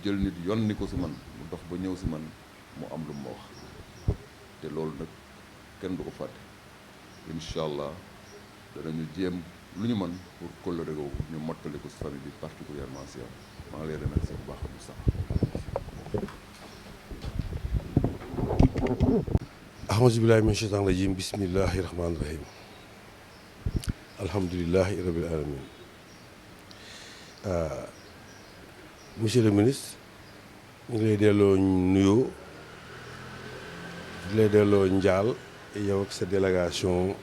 jël nit yonni ko si man mu dox ba ñëw si man mu am lu ma wax te loolu nag kenn du ko fàtte incha allah danañu jéem lu ñu mën pour kóllëre googu ñu mottali ko si famille bi particulièrement si yow maa ngi lay remercier bu baax Moussa. ahousu billahi min shaytan rajim bismillahi rahmani rahim alhamdulilahi rabbil alamin monsieur le ministre ñu ngi lay delloo nuyoo di lay delloo njaal yow ak sa délégation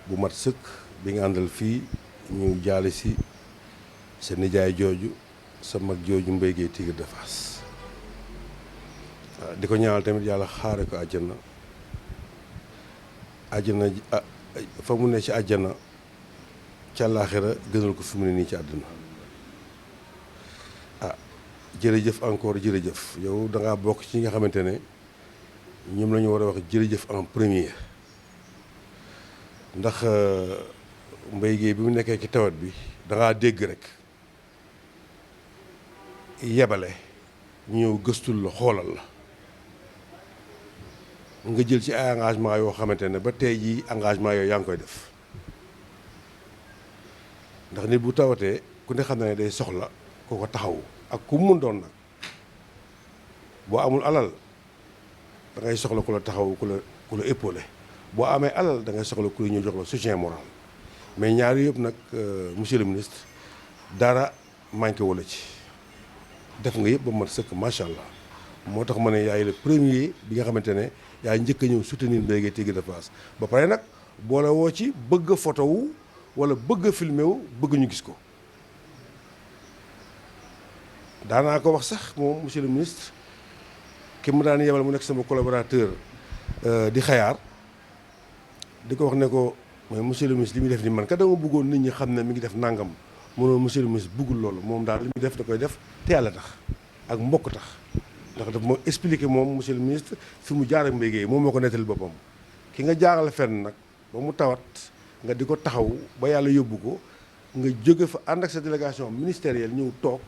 bu mat sëkk bi nga àndal fii ñu jaale si sa nijaay jooju sa mag jooju Mbaye Guèye Tigre de Fass di ko ñaanal tamit yàlla xaare ko àjjana fa mu ne ci àjjana ca àllaaxira gënal ko fi mu ne nii ci àdduna jërëjëf encore jërëjëf yow da ngaa bokk ci ñi nga xamante ne ñoom la ñu war a wax jërëjëf en premier ndax Mbaye Guèye bi mu nekkee ci tawat bi da ngaa dégg rek yebale ñëw gëstul la xoolal la nga jël ci ay engagement yoo xamante ne ba tey jii engagement yooyu yaa ngi koy def ndax nit bu tawatee ku ne xam na ne day soxla ku ko taxaw ak ku mu mun doon nag boo amul alal da ngay soxla ku la taxaw ku la épaulé boo amee alal da ngay soxla ku la ñëw jox la soutien moral mais ñaari yëpp nag monsieur le ministre dara manqué wala ci def nga yëpp ba mat sëkk macha allah moo tax ma ne yaay le premier bi nga xamante ne yaa njëkk a ñëw soutenir Mbaye Guèye Tigre de Fass ba pare nag boole woo ci bëgg a photo wu wala bëgg a filmé wu bëgg ñu gis ko daanaa ko wax sax moom monsieur le ministre ki mu daan yebal mu nekk sama collaborateur di xayaar di ko wax ne ko mais monsieur le ministre li muy def ni man kat dama bëggoon nit ñi xam ne mi ngi def nangam mënoon monsieur le ministre bëggul loolu moom daal li muy def da koy def te yàlla tax ak mbokk tax ndax daf moo expliqué moom monsieur le ministre fi mu jaar ak Mbaye Guèye moom moo ko nettali boppam ki nga jaaral fenn nag ba mu tawat nga di ko taxaw ba yàlla yóbbu ko nga jóge fa ànd ak sa délégation ministérielle ñëw toog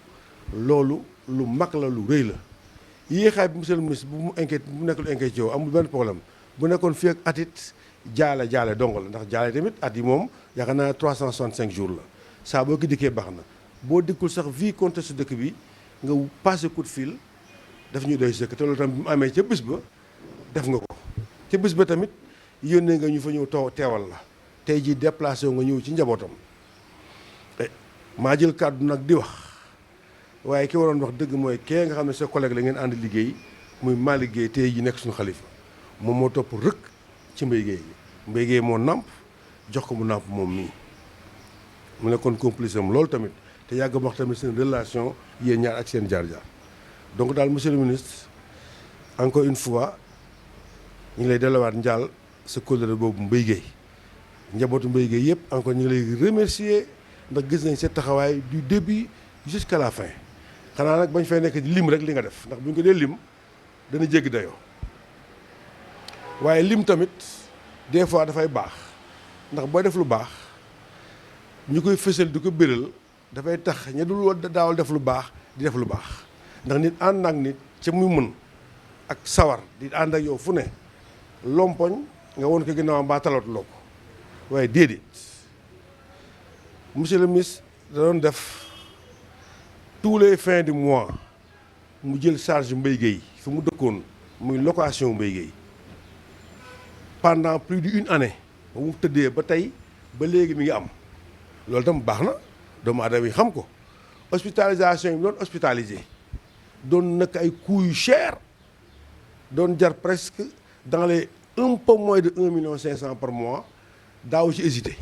loolu lu mag la lu rëy la yéexaay bi monsieur le ministre bu mu inquiète bu nekkul inquiète ci yow amul benn problème bu nekkoon fii ak at it jaale dong la ndax jaale tamit at yi moom yaakaar naa 365 jours la saa boo ko dikkee baax na boo dikkul sax vie contexte dëkk bi nga passé coup de fil daf ñuy doy sëkk te loolu tam bi mu amee ca bés ba def nga ko ca bés ba tamit yónnee nga ñu fa ñëw teewal la tey jii déplacé nga ñëw ci njabootam maa jël kàddu nag di wax waaye ki waroon wax dëgg mooy kee nga xam ne sa collègue la ngeen ànd liggéey muy Malick Guèye tey ji nekk suñu xalifa moom moo topp rëkk ci Mbaye Guèye Mbaye Guèye moo nàmp jox ko mu nàmp moom mii mu nekkoon complice am loolu tamit te yàgg wax tamit seen relation yéen ñaar ak seen jaar-jaar donc daal monsieur le ministre encore une fois ñu ngi lay delluwaat njaal sa kóllëre boobu Mbaye Guèye njabootu Mbaye Guèye yëpp encore ñu ngi lay remercier ndax gis nañ seen taxawaay du début jusqu'à la fin xanaa nag bañ fay nekk lim rek li nga def ndax bu ñu ko dee lim dana jéggi dayoo waaye lim tamit des fois dafay baax ndax booy def lu baax ñu koy fësal di ko béral dafay tax ña dul daawal def lu baax di def lu baax ndax nit ànd ak nit ca muy mën ak sawar di ànd ak yow fu ne lompoñ nga woon ko ginnaaw mbaa talatuloo ko waaye déedéet monsieur le ministre da doon def tous les fins du mois mu jël charge Mbaye Guèye fi mu dëkkoon muy location Mbaye Guèye pendant plus d'une année ba mu tëddee ba tey ba léegi mi ngi am loolu tam baax na doomu aadama yi xam ko hospitalisation yi doon hospitalisé doon nekk ay coûts yu cher doon jar presque dans les un peu moins de 1,5 million par mois daaw ci hésité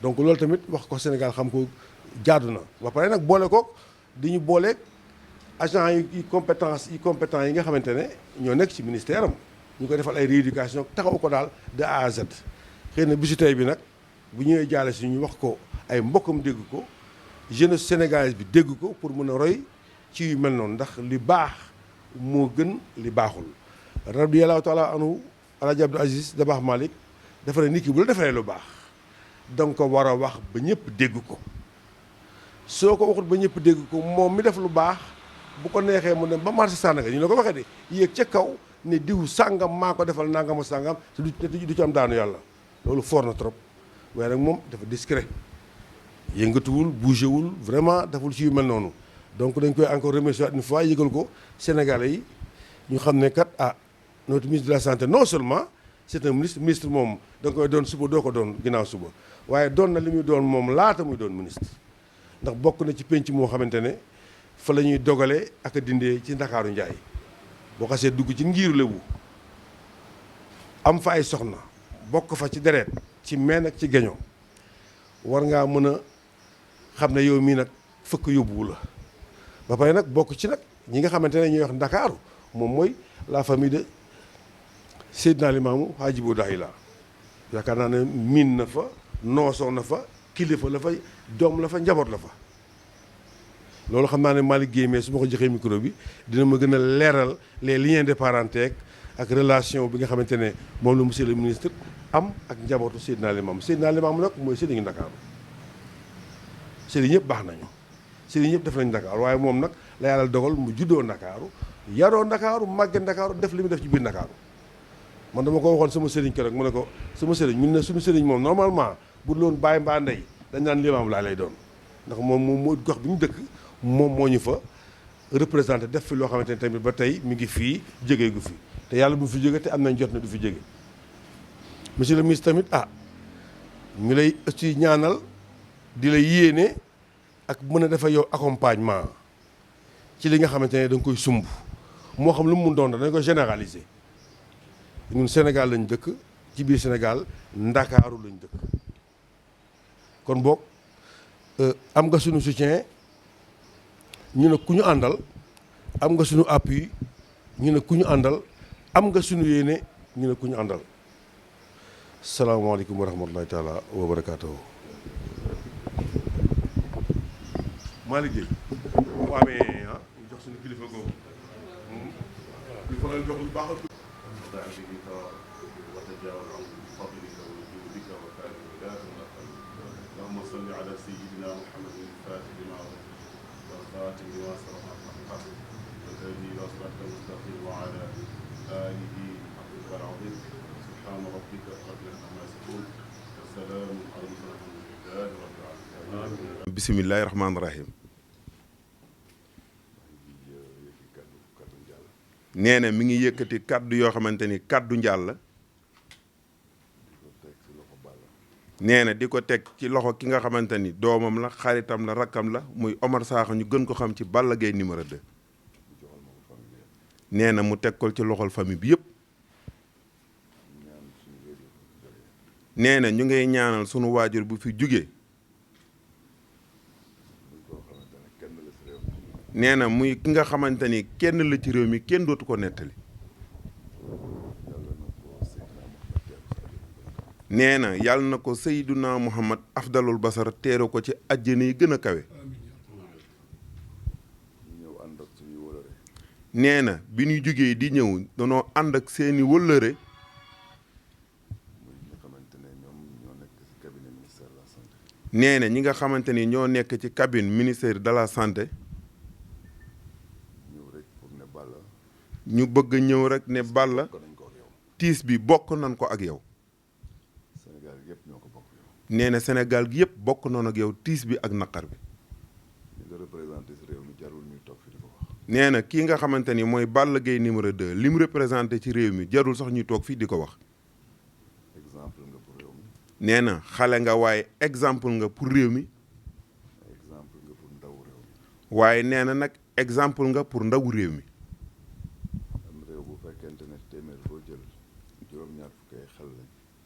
donc loolu tamit wax ko Sénégal xam ko jaadu na ba pare nag boole ko di ñu booleeg agent yi compétents yi nga xamante ne ñoo nekk ci ministère am ñu ko defal ay rééducation taxaw ko daal de A à Z xëy na bisu tey bi nag bu ñëwee jaale si ñu wax ko ay mbokkam dégg ko jeunesse sénégalaise bi dégg ko pour mën a roy ci yu mel noonu ndax li baax moo gën li baaxul radiyallahu taala anhu Alaaji Abdou Aziz Dabakh Malick dafa ne nit ki bu la defaree lu baax danga ko war a wax ba ñëpp dégg ko soo ko waxut ba ñëpp dégg ko moom mi def lu baax bu ko neexee mu dem ba marché Sandaga ñu la ko waxee de yéeg ca kaw ne diw sàngam maa ko defal nangamu sàngam te du ci am daanu yàlla loolu fort na trop waaye nag moom dafa discret yëngatuwul bougé wul vraiment deful ci yu mel noonu donc dañ koy encore remercier une fois yëgal ko Sénégalais yi ñu xam ne kat notre ministre de la santé non seulement c'est un ministre moom da nga koy doon suba doo ko doon ginnaaw suba waaye doon na li muy doon moom laata muy doon ministre ndax bokk na ci penc moo xamante ne fa la ñuy dogalee ak a dindee ci Ndakaaru Njaay boo xasee dugg ci ngiiru Lebu am fa ay soxna bokk fa ci deret ci meen ak ci geño war ngaa mën a xam ne yow mii nag fëkk yóbbuwu la ba pare nag bokk ci nag ñi nga xamante ne ñuy wax Ndakaaru moom mooy la famille de Seydina Limaamu Hadjibou Dakhila yaakaar naa ne miin na fa noosoo na fa kilifa la fa doom la fa njaboot la fa loolu xam naa ne Malick Guèye mais su ma ko joxee micro bi dina ma gën a leeral les liens de parenté ak relation bi nga xamante ne moom la monsieur le ministre am ak njabootu Seydina Limaamu nag mooy sëriñu Ndakaaru sëriñ ñëpp baax nañu sëriñ ñëpp def nañu Ndakaaru waaye moom nag la yàlla dogal mu juddoo Ndakaaru yaroo Ndakaaru màgge Ndakaaru def li mu def ci biir Ndakaaru man dama ko waxoon sama sëriñ keroog mu ne ko sama sëriñ ñun ne suñu sëriñ moom normalement bu loon bàyyi mbaa ndey dañ naan Limaam laa lay doon ndax moom mooy gox bi ñu dëkk moom moo ñu fa représenté def fi loo xamante ne tamit ba tey mi ngi fii jógee gu fi te yàlla bu fi jóge te am nañ jot na du fi jóge monsieur le ministre tamit ñu lay aussi ñaanal di la yéene ak mën a dafa yow accompagnement ci li nga xamante ne da nga koy sumb moo xam lu mu mun doon dañ koy généraliser ñun Sénégal lañ dëkk ci biir Sénégal Ndakaaru lañ dëkk kon boog am nga suñu soutien ñu ne ku ñu àndal am nga suñu appui ñu ne ku ñu àndal am nga suñu yéene ñu ne ku ñu àndal salaamaaleykum wa rahmatulahi taala wa barakaatuhu. Malick Guèye bu amee ñu jox suñu kilifa googu ñu fa la jox lu baax اللهم صل على سيدنا محمد الفاتح لما أغلق والخاتم لما سبق الحق والهادي إلى صراطك المستقيم وعلى آله حق العظيم سبحان ربك رب العزة عما يصفون وسلام على المرسلين والحمد لله رب العالمين. بسم الله الرحمن الرحيم. nee na mi ngi yëkkati kaddu yoo xamante ni kaddu njaal la nee na di ko teg ci loxo ki nga xamante ni doomam la xaritam la rakkam la muy Omar Sakho ñu gën ko xam ci Balla Gaye numéro 2 nee na mu teg ko ci loxol famille bi yëpp nee na ñu ngay ñaanal sunu waajur bu fi jugee nee na muy ki nga xamante ni kenn la ci réew mi kenn dootu ko nettali nee na yàlla na ko Seydina Muhammad afdalul basar teeru ko ci àjjana yi gën a kawe nee na bi ñu jógee di ñëw danoo ànd ak seeni wëllëre nee na ñi nga xamante ni ñoo nekk ci cabine ministère de la santé ñu bëgg ñëw rek ne Balla tiis bi bokk nañ ko ak yow nee na Sénégal gi yëpp bokk noonu ak yow tiis bi ak naqar bi nee na kii nga xamante ni mooy Balla Gaye numéro 2 li mu représenté ci réew mi jarul sax ñuy toog fii di ko wax nee na xale nga waaye exemple nga pour réew mi waaye nee na nag exemple nga pour ndawu réew mi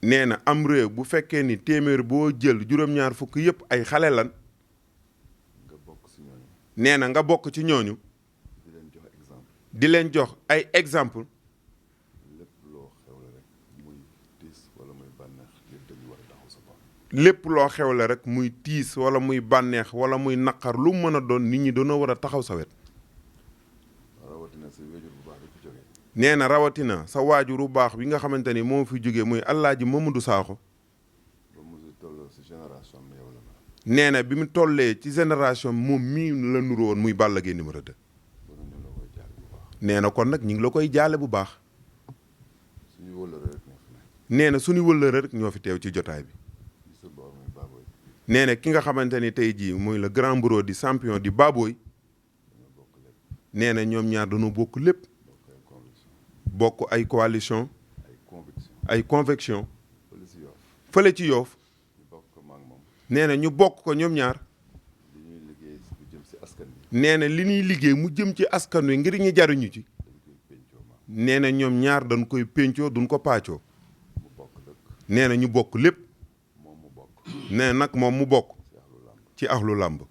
nee na am réew bu fekkee ni téeméer boo jël juróom-ñaar fukk yëpp ay xale lan nee na nga bokk ci ñooñu di leen jox ay exemple lépp loo xewle rek muy tiis wala muy bànneex wala muy naqar lu mën a doon nit ñi doona war a taxaw sa wet nee na rawatina sa waajuru baax bi nga xamante ni moo fi jógee muy Alaaji Mamadou Sakho nee na bi mu tollee ci génération moom mii la nuru woon muy Balla Gaye numéro 2. nee na kon nag ñu ngi la koy jaale bu baax. nee na suñu wëllëre rek ñoo fi teew ci jotaay bi. nee na ki nga xamante ni tey jii muy le grand bourreau di champion di Baboy. nee na ñoom ñaar dañoo bokk lépp. bokk ay coalition ay conviction fële ci Yoff. nee na ñu bokk ko ñoom ñaar. nee na li ñuy liggéey mu jëm ci askan wi ngir ñu jariñu ci. nee na ñoom ñaar dañ koy péncoo duñ ko paccoo. nee na ñu bokk lépp. nee nag moom mu bokk ci axlu làmb.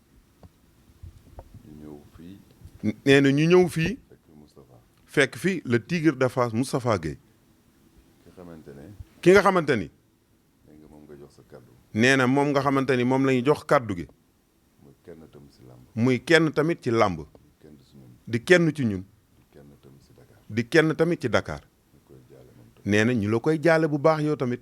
nee na ñu ñëw fii fekk fi le tigre de Fass Moustapha Gueye. ki nga xamante ni nee na moom nga xamante ni moom la ñu jox kàddu gi muy kenn tamit ci làmb di kenn ci ñun di kenn tamit ci Dakar. nee na ñu la koy jaale bu baax yow tamit.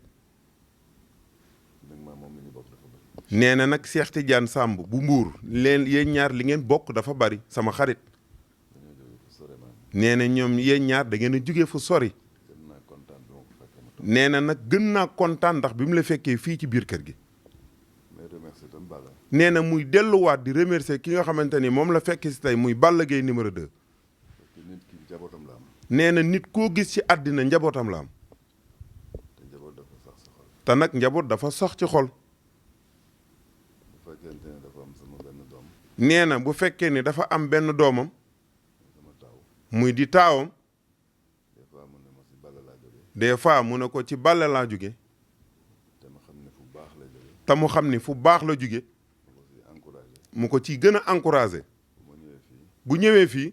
nee na nag Cheikh Tidiane Samb bu Mbuur leen yéen ñaar li ngeen bokk dafa bari sama xarit. nee na ñoom yéen ñaar da ngeen a jóge fu sori. nee na nag gën naa kontaan ndax bi mu la fekkee fii ci biir kër gi. nee na muy delluwaat di remercier ki nga xamante ni moom la fekk si tey muy Balla Gaye numéro 2. nee na nit koo gis ci àddina njabootam la am. te nag njaboot dafa sax ci xol. nee na bu fekkee ni dafa am benn doomam. muy di taawam. des fois mu ne ko ci Balla laa jóge. te mu xam ni fu baax la jóge. mu ko ci gën a encouragé. bu ñëwee fii.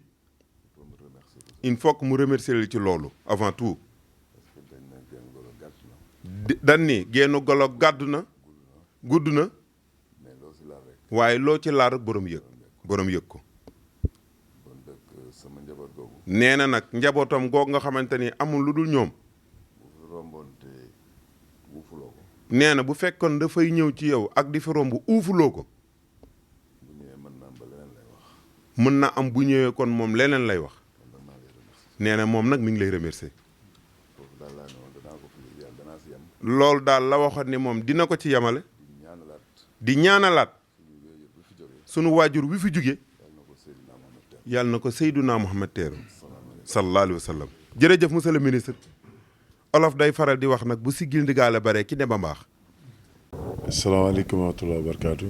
il faut que mu remercier li ci loolu avant tout. dan ni génn golo gàddu na gudd na waaye loo ci laal rek borom yëg ko. nee na nag njabootam goog nga xamante ni amul lu dul ñoom. nee na bu fekkoon dafay ñëw ci yow ak di fi romb uufuloo ko. mën na am bu ñëwee kon moom leneen lay wax. nee na moom nag mi ngi lay remercier. loolu daal la waxoon ni moom dina ko ci yamale. di ñaanalaat. sunu waajur wi fi jóge yàlla na ko Seydunaa Muhammad teeru sallallahu alayhi wa sallam. jërëjëf monsieur le ministre. olof day faral di wax nag bu siggil ndigaale bare ki ne ba mbaax. asalaamaaleykum wa rahmatulah wa barakaatu.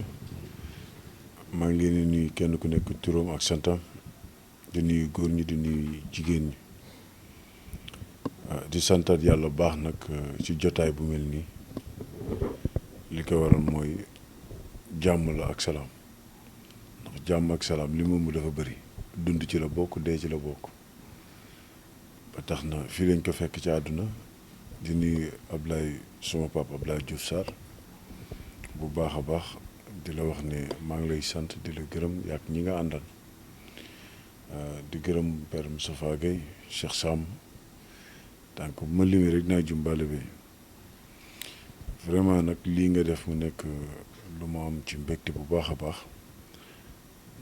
maa ngi leen di nuyu kenn ku nekk turam ak santam di nuyu góor ñi di nuyu jigéen ñi di santaat yàlla baax nag ci jotaay bu mel nii li ko waral mooy jàmm la ak salaam ndax jàmm ak salaam li mu dafa bëri dund ci la bokk dee ci la bokk ba tax na fii lañ ko fekk ci àdduna di nuyu Ablaye suma papa Ablaye Diouf Sarr bu baax a baax di la wax ne maa ngi lay sant di la gërëm yaak ñi nga àndal di gërëm Père Moustapha Gueye Cheikh Sam donc bu ma limee rek naa jumbale bi vraiment nag lii nga def mu nekk lu ma am ci mbégte bu baax a baax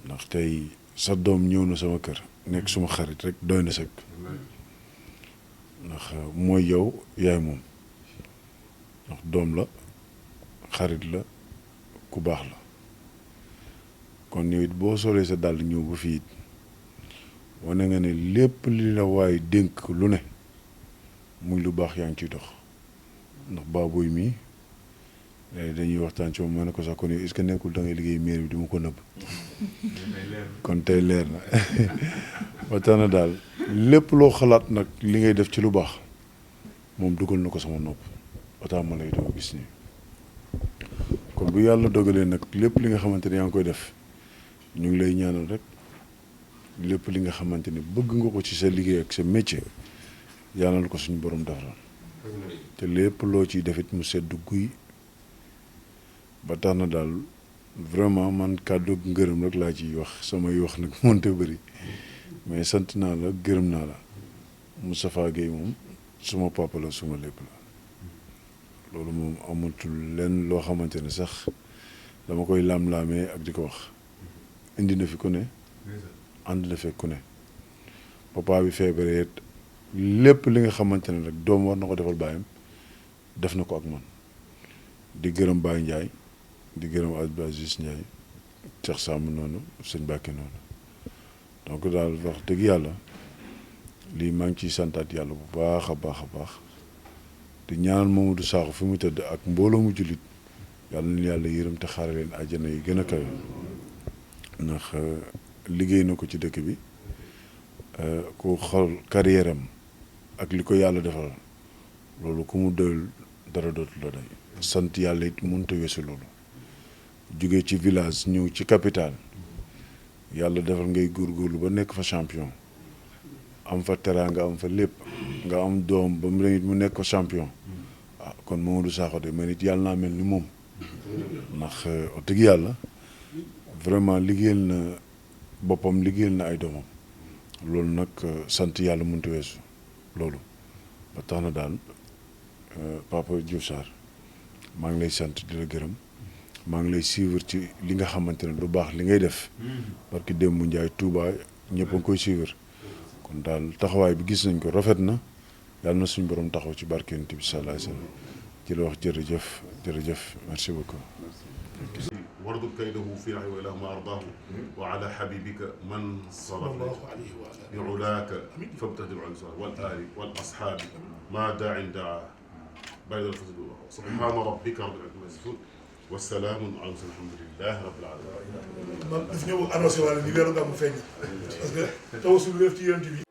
ndax tey sa doom ñëw na sama kër nekk suma xarit rek doy na sëkk ndax mooy yow yaay moom ndax doom la xarit la ku baax la kon yow it boo solee sa dàll ñëw ba fii it wane nga ne lépp li la waaye dénk lu ne muy lu baax yaa ngi ciy dox ndax Baboy mii dañuy waxtaan ci moom ma ne ko sax kon yow est-ce que nekkul da ngay liggéey mairie bi di ma ko nëbb kon tey leer na ba tax na daal lépp loo xalaat nag li ngay def ci lu baax moom dugal na ko sama nopp ba tax ma lay dama gis nii kon bu yàlla dogalee nag lépp li nga xamante ne yaa ngi koy def ñu ngi lay ñaanal rek lépp li nga xamante ni bëgg nga ko ci sa liggéey ak sa métier yàlla na ko suñu borom defal te lépp loo ciy defit mu sedd guy ba tax na daal vraiment man kàddu ngërëm rek laa ciy wax samay wax nag mënte bëri mais sant naa la gërëm naa la Moustapha Gueye moom suma papa la suma lépp la loolu moom amatul lenn loo xamante ne sax dama koy laam-laamee ak di ko wax indi na fi ku ne ànd na fekk ku ne papa bi feebaree lépp li nga xamante ne rek doom war na ko defal baayam def na ko ak man di gërëm Baye Ndiaye di gërëm Abdou Aziz Ndiaye Cheikh Samb noonu sëñ Bakke noonu donc daal wax dëgg yàlla lii maa ngi ciy santaat yàlla bu baax a baax a baax di ñaanal Mamadou Sakho fi mu tëdd ak mbooloo mu jullit yàlla na yàlla yërëm te xaare leen àjjana yi gën a kawe ndax liggéey na ko ci dëkk bi ku xool carrière am ak li ko yàlla defal loolu ku mu doyul dara dootu la doy sant yàlla it mënut a weesu loolu jóge ci village ñëw ci capitale yàlla defal ngay góorgóorlu ba nekk fa champion am fa teraanga am fa lépp nga am doom ba mu nekk fa champion ah kon Mamadou Sakho de man it yàlla naa mel ni moom ndax wax dëgg yàlla vraiment liggéeyal na boppam liggéeyal na ay doomam loolu nag sant yàlla mënut a weesu loolu ba tax na daal Papa Diouf Sarr maa ngi lay sant di la gërëm maa ngi lay suivre ci li nga xamante ne lu baax li ngay def parce que démb Ndiaye Touba ñëpp a ngi koy suivre kon daal taxawaay bi gis nañ ko rafet na yàlla na suñ borom taxaw ci barke Yonent bi sallallahu alayhi wa sallam ci la wax jërëjëf jërëjëf merci beaucoup. واردد كيده في نحو إله ما أرضاه وعلى حبيبك من صرف بعلاك فابتهج عن سؤال والآل والأصحاب ما داع دعا بين الفصل سبحان ربك رب العزة عما يصفون والسلام على المرسلين الحمد لله رب العالمين. man daf ñëw annoncé wàll ni weeru gàmmu feeñ parce que Tawassul def ci Yonent bi